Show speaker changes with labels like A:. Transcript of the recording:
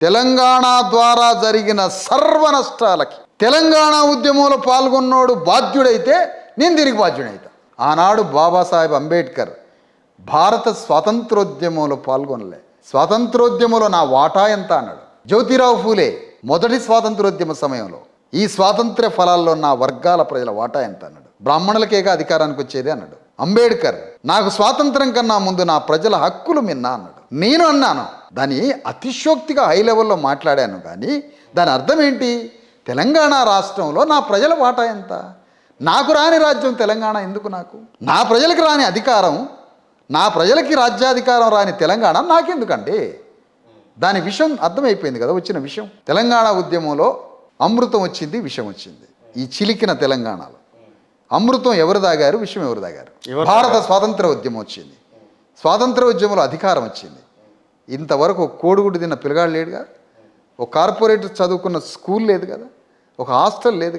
A: తెలంగాణ ద్వారా జరిగిన సర్వ నష్టాలకి తెలంగాణ ఉద్యమంలో పాల్గొన్నోడు బాధ్యుడైతే నేను తిరిగి బాధ్యుడైతా. ఆనాడు బాబాసాహెబ్ అంబేద్కర్ భారత స్వాతంత్రోద్యమంలో పాల్గొనలే. స్వాతంత్రోద్యమంలో నా వాటా ఎంత అన్నాడు. జ్యోతిరావు ఫూలే మొదటి స్వాతంత్రోద్యమ సమయంలో ఈ స్వాతంత్ర్య ఫలాల్లో నా వర్గాల ప్రజల వాటా ఎంత అన్నాడు. బ్రాహ్మణులకేగా అధికారానికి వచ్చేది అన్నాడు. అంబేద్కర్ నాకు స్వాతంత్రం కన్నా ముందు నా ప్రజల హక్కులు మిన్నా అన్నాడు. నేను అన్నాను, దాని అతిశయోక్తిగా హై లెవెల్లో మాట్లాడాను, కానీ దాని అర్థం ఏంటి? తెలంగాణ రాష్ట్రంలో నా ప్రజల వాటా ఎంత? నాకు రాని రాజ్యం తెలంగాణ ఎందుకు? నాకు నా ప్రజలకు రాని అధికారం, నా ప్రజలకి రాజ్యాధికారం రాని తెలంగాణ నాకెందుకండి? దాని విషయం అర్థమైపోయింది కదా. వచ్చిన విషయం తెలంగాణ ఉద్యమంలో అమృతం వచ్చింది, విషం వచ్చింది. ఈ చిలికిన తెలంగాణలో అమృతం ఎవరు దాగారు, విషయం ఎవరు దాగారు? భారత స్వాతంత్ర ఉద్యమం వచ్చింది, స్వాతంత్ర ఉద్యమంలో అధికారం వచ్చింది. ఇంతవరకు ఒక కోడిగుడ్డు తిన్న పిల్లగాడు లేడుగా, ఒక కార్పొరేట్ చదువుకున్న స్కూల్ లేదు కదా, ఒక హాస్టల్ లేదు కదా.